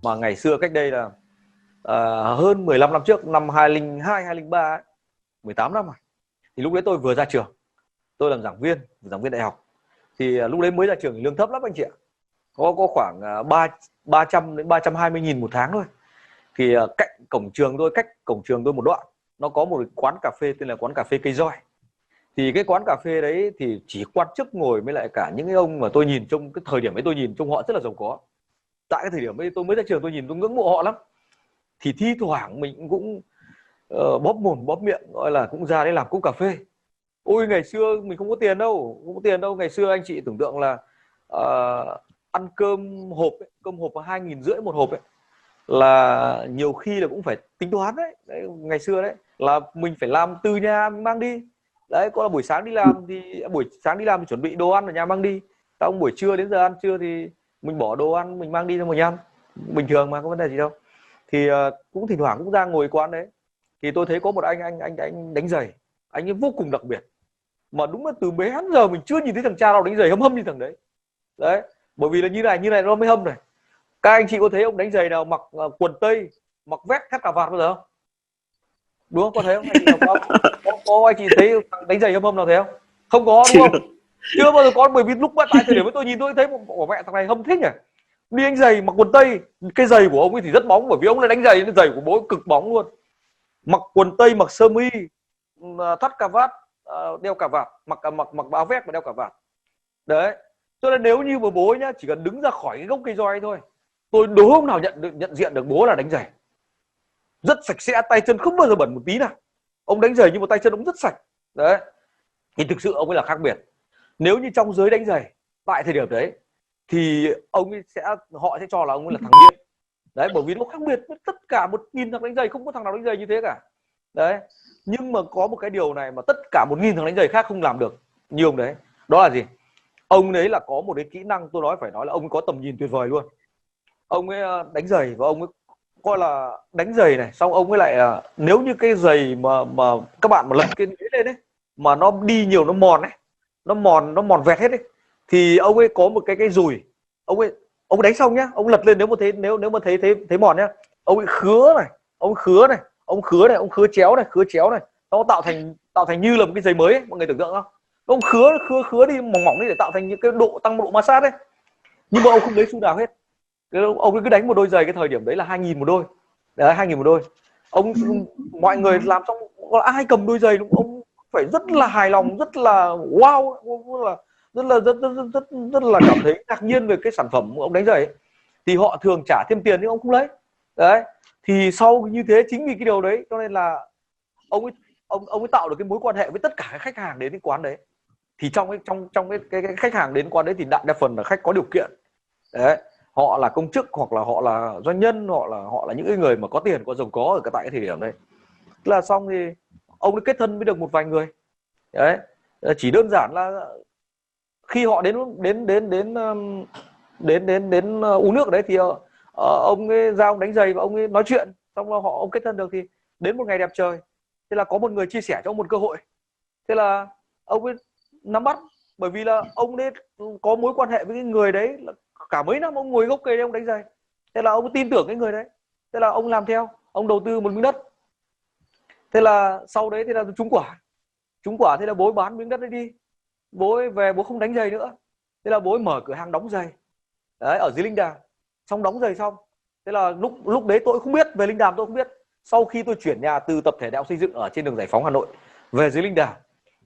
Mà ngày xưa cách đây là hơn 15 năm trước, năm 2002 2003 ấy, 18 năm rồi. Thì lúc đấy tôi vừa ra trường, tôi làm giảng viên đại học. Thì lúc đấy mới ra trường thì lương thấp lắm anh chị ạ, có khoảng 300 đến 320 nghìn một tháng thôi. Thì cách cổng trường tôi một đoạn, nó có một quán cà phê tên là quán cà phê Cây Roi. Thì cái quán cà phê đấy thì chỉ quan chức ngồi, với lại cả những cái ông mà tôi nhìn trong cái thời điểm ấy, tôi nhìn trông họ rất là giàu có. Tại cái thời điểm ấy tôi mới ra trường, tôi nhìn tôi ngưỡng mộ họ lắm. Thì thi thoảng mình cũng bóp mồm bóp miệng, gọi là cũng ra đấy làm cốc cà phê. Ôi ngày xưa mình không có tiền đâu, không có tiền đâu. Ngày xưa anh chị tưởng tượng là ăn cơm hộp ấy, cơm hộp 2.500 một hộp ấy, là nhiều khi là cũng phải tính toán đấy. Ngày xưa đấy là mình phải làm từ nhà mình mang đi. Đấy, có là buổi sáng đi làm thì chuẩn bị đồ ăn ở nhà mang đi. Xong buổi trưa đến giờ ăn trưa thì mình bỏ đồ ăn mình mang đi cho mình ăn, bình thường mà có vấn đề gì đâu. Thì cũng thỉnh thoảng cũng ra ngồi quán đấy. Thì tôi thấy có một anh đánh giày, anh ấy vô cùng đặc biệt, mà đúng là từ bé đến giờ mình chưa nhìn thấy thằng cha nào đánh giày hâm hâm như thằng đấy. Đấy, bởi vì là như này nó mới hâm này. Các anh chị có thấy ông đánh giày nào mặc quần tây, mặc vest thắt cà vạt bao giờ không? Đúng không, có thấy không anh chị nào? Có anh chị thấy đánh giày hâm hâm nào thấy không? Không có đúng Chưa. không? Chưa bao giờ có, bởi vì lúc tại thời điểm ấy tôi nhìn tôi thấy một mẹ thằng này hâm thích nhỉ. Đi đánh giày mặc quần tây, cái giày của ông ấy thì rất bóng, bởi vì ông lại đánh giày, cái giày của bố cực bóng luôn. Mặc quần tây, mặc sơ mi, thắt cà vạt, đeo cà vạt, mặc áo vest và đeo cà vạt. Đấy, cho nên nếu như mà bố ấy nhá, chỉ cần đứng ra khỏi cái gốc cây roi thôi, tôi đố ông nào nhận diện được bố là đánh giày. Rất sạch sẽ, tay chân không bao giờ bẩn một tí nào. Ông đánh giày nhưng mà tay chân ông rất sạch. Đấy, thì thực sự ông ấy là khác biệt. Nếu như trong giới đánh giày tại thời điểm đấy thì họ sẽ cho là ông ấy là thằng điên. Đấy, bởi vì nó khác biệt với tất cả 1.000 thằng đánh giày, không có thằng nào đánh giày như thế cả. Đấy, nhưng mà có một cái điều này mà tất cả 1.000 thằng đánh giày khác không làm được như ông đấy. Đó là gì? Ông đấy là có một cái kỹ năng, tôi phải nói là ông ấy có tầm nhìn tuyệt vời luôn. Ông ấy đánh giày và ông ấy coi là đánh giày này, xong ông ấy lại nếu như cái giày mà các bạn mà lật cái đế lên đấy mà nó đi nhiều, nó mòn ấy, nó mòn vẹt hết ấy, thì ông ấy có một cái dùi. Ông ấy đánh xong nhá, ông lật lên, nếu mà thấy mòn nhá, ông ấy khứa này, ông khứa chéo này, nó tạo thành như là một cái giày mới ấy, mọi người tưởng tượng không? Ông khứa đi mỏng mỏng đi để tạo thành những cái tăng độ ma sát ấy. Nhưng mà ông không lấy xu nào hết. Ông ấy cứ đánh một đôi giày, cái thời điểm đấy là 2.000 một đôi. Đấy, 2.000 một đôi. Ông Mọi người làm xong, ai cầm đôi giày ông phải rất là hài lòng, rất là wow, rất là cảm thấy ngạc nhiên về cái sản phẩm ông đánh giày ấy. Thì họ thường trả thêm tiền nhưng ông không lấy. Đấy, thì sau như thế, chính vì cái điều đấy cho nên là ông ấy tạo được cái mối quan hệ với tất cả các khách hàng đến cái quán đấy. Thì trong cái khách hàng đến quán đấy thì đại đa phần là khách có điều kiện. Đấy, họ là công chức, hoặc là họ là doanh nhân, họ là những cái người mà có tiền, có giàu có ở tại cái thời điểm đấy. Tức là xong thì ông ấy kết thân với được một vài người. Đấy, chỉ đơn giản là khi họ đến đến đến đến uống nước ở đấy thì ông ấy ra ông đánh giày và ông ấy nói chuyện, xong là ông kết thân được. Thì đến một ngày đẹp trời, thế là có một người chia sẻ cho ông một cơ hội. Thế là ông ấy nắm bắt, bởi vì là ông ấy có mối quan hệ với cái người đấy là cả mấy năm ông ngồi gốc cây đấy ông đánh giày. Thế là ông ấy tin tưởng cái người đấy, thế là ông làm theo, ông đầu tư một miếng đất. Thế là sau đấy thì là trúng quả, thế là bố bán miếng đất đấy đi, bố ấy về bố không đánh giày nữa. Thế là bố ấy mở cửa hàng đóng giày đấy ở dưới Linh Đàm. Xong đóng giày xong, thế là lúc đấy tôi không biết về Linh Đàm, tôi không biết. Sau khi tôi chuyển nhà từ tập thể đại học xây dựng ở trên đường Giải Phóng Hà Nội về dưới Linh Đàm,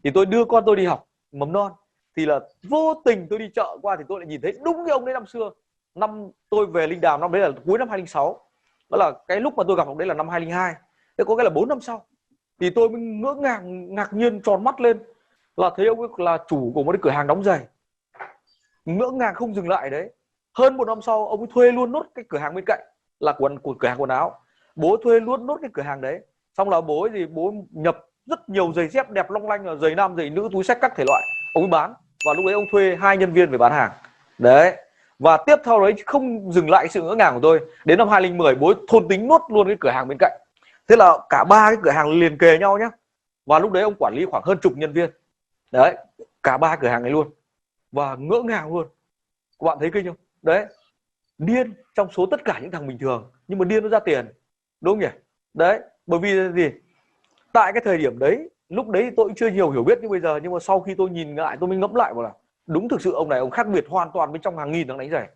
thì tôi đưa con tôi đi học mầm non, thì là vô tình tôi đi chợ qua thì tôi lại nhìn thấy đúng cái ông đấy năm xưa. Năm tôi về Linh Đàm năm đấy là cuối năm 2006, đó là cái lúc mà tôi gặp ông đấy là năm 2002. Thế có cái là 4 năm sau thì tôi mới ngỡ ngàng, ngạc nhiên tròn mắt lên, là thấy ông ấy là chủ của một cái cửa hàng đóng giày. Ngỡ ngàng không dừng lại đấy, hơn một năm sau ông ấy thuê luôn nốt cái cửa hàng bên cạnh là cửa hàng quần áo. Bố thuê luôn nốt cái cửa hàng đấy, xong là bố nhập rất nhiều giày dép đẹp long lanh, là giày nam giày nữ túi xách các thể loại, ông ấy bán. Và lúc đấy ông thuê 2 nhân viên về bán hàng đấy. Và tiếp theo đấy không dừng lại sự ngỡ ngàng của tôi, đến năm 2010 bố thôn tính nốt luôn cái cửa hàng bên cạnh. Thế là cả ba cái cửa hàng liền kề nhau nhá. Và lúc đấy ông quản lý khoảng hơn chục nhân viên đấy, cả ba cửa hàng này luôn. Và ngỡ ngàng luôn, các bạn thấy kinh không? Đấy, điên trong số tất cả những thằng bình thường, nhưng mà điên nó ra tiền, đúng không nhỉ? Đấy, bởi vì gì? Tại cái thời điểm đấy, lúc đấy tôi cũng chưa nhiều hiểu biết như bây giờ, nhưng mà sau khi tôi nhìn lại tôi mới ngẫm lại bảo là đúng, thực sự ông này ông khác biệt hoàn toàn bên trong hàng nghìn thằng đánh giày.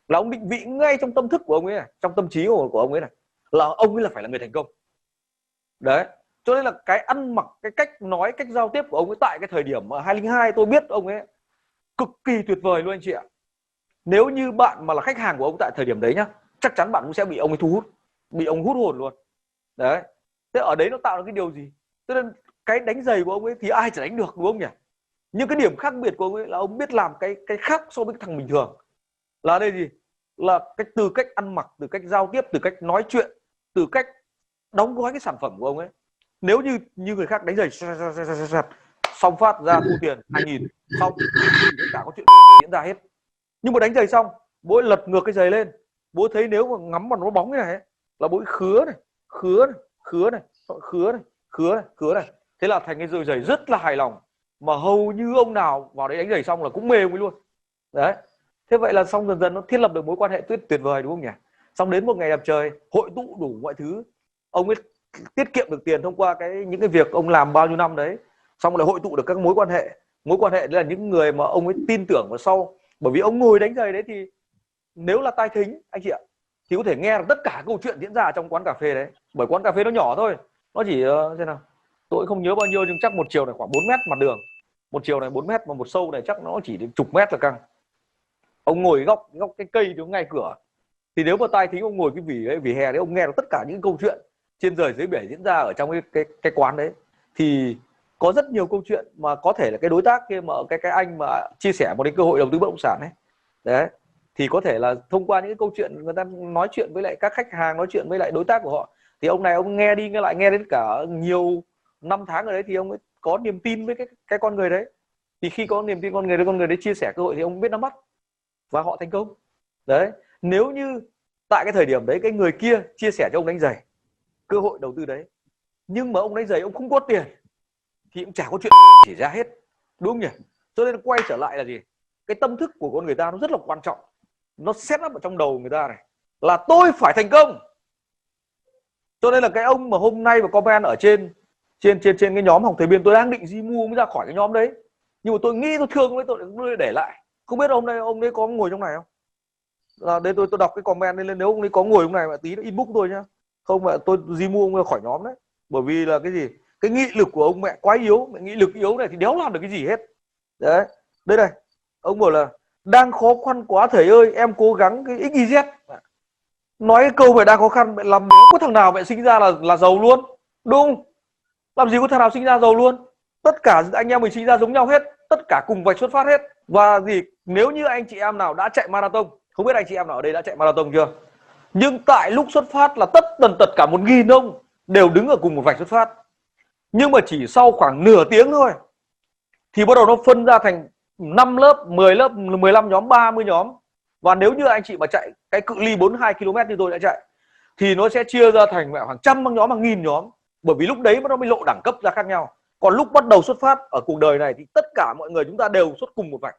Là ông định vị ngay trong tâm thức của ông ấy này, trong tâm trí của ông ấy này, là ông ấy là phải là người thành công. Đấy, cho nên là cái ăn mặc, cái cách nói, cách giao tiếp của ông ấy tại cái thời điểm mà 2002 tôi biết ông ấy cực kỳ tuyệt vời luôn anh chị ạ. Nếu như bạn mà là khách hàng của ông tại thời điểm đấy nhá, chắc chắn bạn cũng sẽ bị ông ấy thu hút, bị ông hút hồn luôn. Đấy, thế ở đấy nó tạo ra cái điều gì? Cho nên cái đánh giày của ông ấy thì ai chả đánh được, đúng không nhỉ? Nhưng cái điểm khác biệt của ông ấy là ông biết làm cái khác so với cái thằng bình thường. Là đây gì? Là cách, từ cách ăn mặc, từ cách giao tiếp, từ cách nói chuyện, từ cách đóng gói cái sản phẩm của ông ấy. Nếu như người khác đánh giày xong phát ra thu tiền 2.000 xong thì tất cả có chuyện diễn ra hết. Nhưng mà đánh giày xong, bố ấy lật ngược cái giày lên, bố thấy nếu mà ngắm vào nó bóng như này ấy, là bố ấy khứa này, khứa này, khứa này, khứa này, khứa này, khứa này. Thế là thành cái đôi giày rất là hài lòng, mà hầu như ông nào vào đấy đánh giày xong là cũng mê ông ấy luôn. Đấy, thế vậy là xong, dần dần nó thiết lập được mối quan hệ tuyệt vời, đúng không nhỉ? Xong đến một ngày đẹp trời, hội tụ đủ mọi thứ, ông ấy tiết kiệm được tiền thông qua những cái việc ông làm bao nhiêu năm đấy, xong lại hội tụ được các mối quan hệ. Mối quan hệ đấy là những người mà ông ấy tin tưởng vào sau, bởi vì ông ngồi đánh giày đấy thì nếu là tai thính anh chị ạ, thì có thể nghe được tất cả câu chuyện diễn ra trong quán cà phê đấy. Bởi quán cà phê nó nhỏ thôi, nó chỉ xem nào, tôi không nhớ bao nhiêu, nhưng chắc một chiều này khoảng 4 mét mặt đường, một chiều này 4 mét, mà một sâu này chắc nó chỉ đến chục mét là căng. Ông ngồi góc cái cây đó ngay cửa, thì nếu mà tai thính ông ngồi cái vỉa hè đấy, ông nghe được tất cả những câu chuyện trên trời dưới biển diễn ra ở trong cái quán đấy. Thì có rất nhiều câu chuyện mà có thể là cái đối tác kia, mà cái anh mà chia sẻ một cái cơ hội đầu tư bất động sản ấy, đấy, thì có thể là thông qua những cái câu chuyện người ta nói chuyện với lại các khách hàng, nói chuyện với lại đối tác của họ, thì ông này ông nghe đi nghe lại, nghe đến cả nhiều năm tháng ở đấy, thì ông ấy có niềm tin với cái con người đấy. Thì khi có niềm tin con người đấy chia sẻ cơ hội, thì ông biết nắm bắt và họ thành công. Đấy, nếu như tại cái thời điểm đấy cái người kia chia sẻ cho ông đánh giày cơ hội đầu tư đấy, nhưng mà ông đánh giày ông không có tiền, thì cũng chả có chuyện xảy ra hết, đúng không nhỉ? Cho nên quay trở lại là gì? Cái tâm thức của con người ta nó rất là quan trọng, nó set up ở trong đầu người ta này, là tôi phải thành công. Cho nên là cái ông mà hôm nay mà comment ở trên cái nhóm Hồng Thầy Biên, tôi đang định di mua mới ra khỏi cái nhóm đấy, nhưng mà tôi nghĩ tôi thương với tôi để lại. Không biết hôm nay ông ấy có ngồi trong này không? Là đây tôi đọc cái comment lên, nếu ông ấy có ngồi trong này mà tí nó inbox tôi nhá, không mà tôi di mua ông khỏi nhóm đấy. Bởi vì là cái gì? Cái nghị lực của ông mẹ quá yếu, mẹ nghị lực yếu này thì đéo làm được cái gì hết. Đấy, đây này, ông bảo là đang khó khăn quá thầy ơi, em cố gắng cái XYZ. Nói cái câu mày đang khó khăn, mẹ làm có thằng nào mẹ sinh ra là giàu luôn, đúng? Làm gì có thằng nào sinh ra giàu luôn? Tất cả anh em mình sinh ra giống nhau hết, tất cả cùng vạch xuất phát hết. Và gì, nếu như anh chị em nào đã chạy marathon, không biết anh chị em nào ở đây đã chạy marathon chưa, nhưng tại lúc xuất phát là tất cả 1.000 ông đều đứng ở cùng một vạch xuất phát, nhưng mà chỉ sau khoảng nửa tiếng thôi thì bắt đầu nó phân ra thành 5 lớp, 10 lớp, 15 nhóm, 30 nhóm. Và nếu như anh chị mà chạy cái cự ly 42 km như tôi đã chạy, thì nó sẽ chia ra thành hàng trăm nhóm, hàng nghìn nhóm. Bởi vì lúc đấy nó mới lộ đẳng cấp ra khác nhau. Còn lúc bắt đầu xuất phát ở cuộc đời này thì tất cả mọi người chúng ta đều xuất cùng một vạch.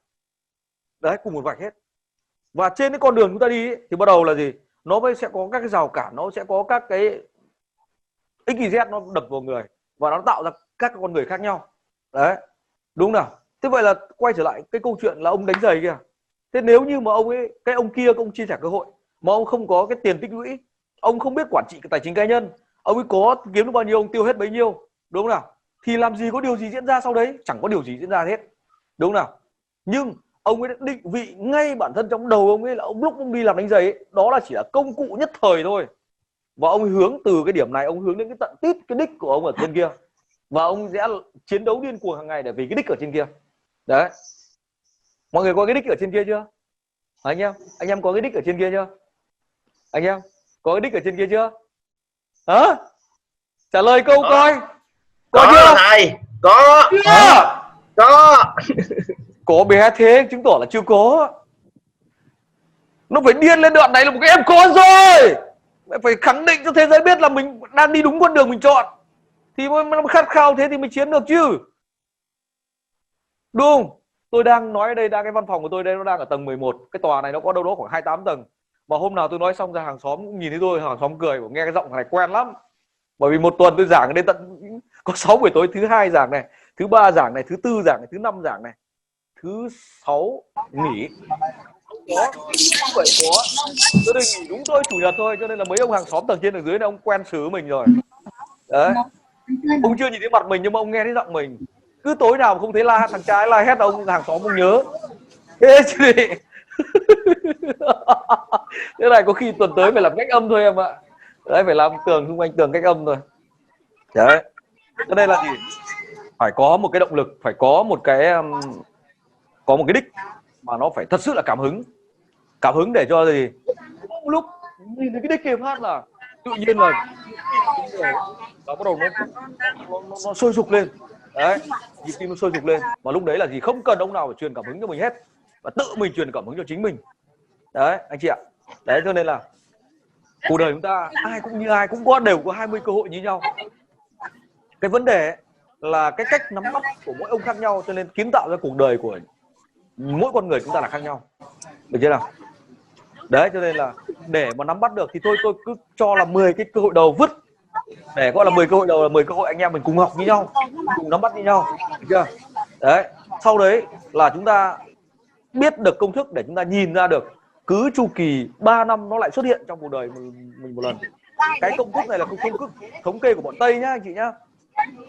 Đấy, cùng một vạch hết. Và trên cái con đường chúng ta đi ấy, thì bắt đầu là gì? Nó mới sẽ có các cái rào cản, nó sẽ có các cái XYZ nó đập vào người, và nó tạo ra các con người khác nhau. Đấy, đúng nào? Thế vậy là quay trở lại cái câu chuyện là ông đánh giày kìa. Thế nếu như mà ông ấy, cái ông kia ông chia sẻ cơ hội, mà ông không có cái tiền tích lũy, ông không biết quản trị cái tài chính cá nhân, ông ấy có kiếm được bao nhiêu ông tiêu hết bấy nhiêu, đúng không nào? Thì làm gì có điều gì diễn ra sau đấy, chẳng có điều gì diễn ra hết, đúng không nào? Nhưng ông ấy đã định vị ngay bản thân trong đầu ông ấy là ông lúc ông đi làm đánh giày ấy, đó là chỉ là công cụ nhất thời thôi. Và ông hướng từ cái điểm này, ông hướng đến cái tận tít cái đích của ông ở trên kia, và ông sẽ chiến đấu điên cuồng hàng ngày để vì cái đích ở trên kia. Đấy, mọi người có cái đích ở trên kia chưa anh em có cái đích ở trên kia chưa? Anh em có cái đích ở trên kia chưa? Hả? Trả lời câu coi. Có chưa thầy? Có. Chưa? Có. Có bé thế chứng tỏ là chưa có. Nó phải điên lên đoạn này là một cái em có rồi. Mày phải khẳng định cho thế giới biết là mình đang đi đúng con đường mình chọn, thì mới khát khao thế thì mình chiến được chứ, đúng không? Tôi đang nói ở đây, đang cái văn phòng của tôi đây nó đang ở tầng 11, cái tòa này nó có đâu đó khoảng 28 tầng, Mà hôm nào tôi nói xong ra hàng xóm cũng nhìn thấy tôi, hàng xóm cười, bảo nghe cái giọng này quen lắm. Bởi vì một tuần tôi giảng đến tận có 6 buổi tối, thứ 2 giảng này, thứ 3 giảng này, thứ 4 giảng này, thứ 5 giảng này, thứ 6 nghỉ. Có, không phải có. Tôi định nghỉ đúng tôi chủ nhật thôi, cho nên là mấy ông hàng xóm tầng trên tầng dưới này ông quen xử mình rồi. Đấy. Ông chưa nhìn thấy mặt mình nhưng mà ông nghe thấy giọng mình. Cứ tối nào mà không thấy la thằng trai la hét ông hàng xóm ông nhớ. Thế chứ gì. Thế này có khi tuần tới phải làm cách âm thôi em ạ. Đấy, phải làm tường xung quanh tường cách âm thôi. Đấy. Cho nên là gì? Phải có một cái động lực, phải có một cái đích mà nó phải thật sự là cảm hứng. Cảm hứng để cho gì? Một lúc nhìn thấy cái đích kia phát là tự nhiên là nó bắt đầu nó sôi sục lên. Đấy, nhịp tim nó sôi sục lên. Mà lúc đấy là gì? Không cần ông nào phải truyền cảm hứng cho mình hết, và tự mình truyền cảm hứng cho chính mình. Đấy anh chị ạ. Đấy, cho nên là cuộc đời chúng ta ai cũng như ai, cũng đều có 20 cơ hội như nhau. Cái vấn đề ấy là cái cách nắm bắt của mỗi ông khác nhau, cho nên kiến tạo ra cuộc đời của mỗi con người chúng ta là khác nhau. Được chưa nào? Đấy, cho nên là để mà nắm bắt được thì tôi cứ cho là 10 cái cơ hội đầu vứt. Để gọi là 10 cơ hội đầu là 10 cơ hội anh em mình cùng học với nhau, cùng nắm bắt với nhau. Được chưa? Đấy, sau đấy là chúng ta biết được công thức để chúng ta nhìn ra được cứ chu kỳ 3 năm nó lại xuất hiện trong cuộc đời mình một lần. Cái công thức này là công thức thống kê của bọn Tây nhá anh chị nhá.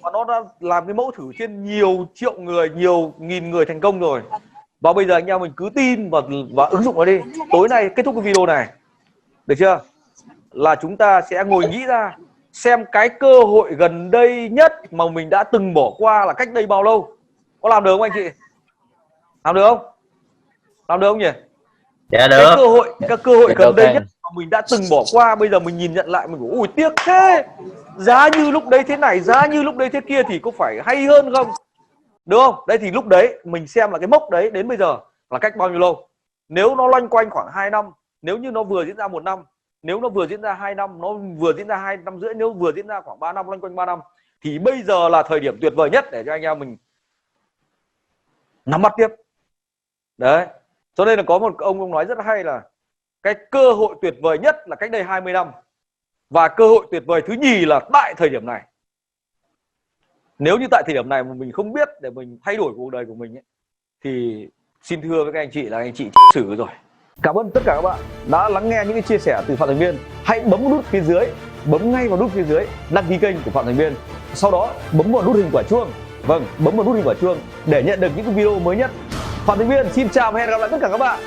Và nó đã làm cái mẫu thử trên nhiều triệu người, nhiều nghìn người thành công rồi. Và bây giờ anh em mình cứ tin và ứng dụng nó đi. Tối nay kết thúc cái video này, được chưa? Là chúng ta sẽ ngồi nghĩ ra xem cái cơ hội gần đây nhất mà mình đã từng bỏ qua là cách đây bao lâu. Có làm được không anh chị? Làm được không? Làm được không nhỉ? Dạ được. Cái cơ hội gần đây nhất mà mình đã từng bỏ qua, bây giờ mình nhìn nhận lại mình bảo ui tiếc thế. Giá như lúc đấy thế này, giá như lúc đấy thế kia thì có phải hay hơn không? Đúng không? Đấy thì lúc đấy mình xem là cái mốc đấy đến bây giờ là cách bao nhiêu lâu. Nếu nó loanh quanh khoảng 2 năm, nếu như nó vừa diễn ra 1 năm, nếu nó vừa diễn ra 2 năm, nó vừa diễn ra 2 năm rưỡi, nếu vừa diễn ra khoảng 3 năm, loanh quanh 3 năm, thì bây giờ là thời điểm tuyệt vời nhất để cho anh em mình nắm bắt tiếp. Đấy. Cho nên là có một ông nói rất hay là cái cơ hội tuyệt vời nhất là cách đây 20 năm. Và cơ hội tuyệt vời thứ nhì là tại thời điểm này. Nếu như tại thời điểm này mà mình không biết để mình thay đổi cuộc đời của mình ấy, thì xin thưa với các anh chị là anh chị xử rồi. Cảm ơn tất cả các bạn đã lắng nghe những cái chia sẻ từ Phạm Thành Viên. Hãy bấm nút phía dưới, bấm ngay vào nút phía dưới đăng ký kênh của Phạm Thành Viên. Sau đó bấm vào nút hình quả chuông. Vâng, bấm vào nút hình quả chuông để nhận được những cái video mới nhất. Phạm Thành Viên xin chào và hẹn gặp lại tất cả các bạn.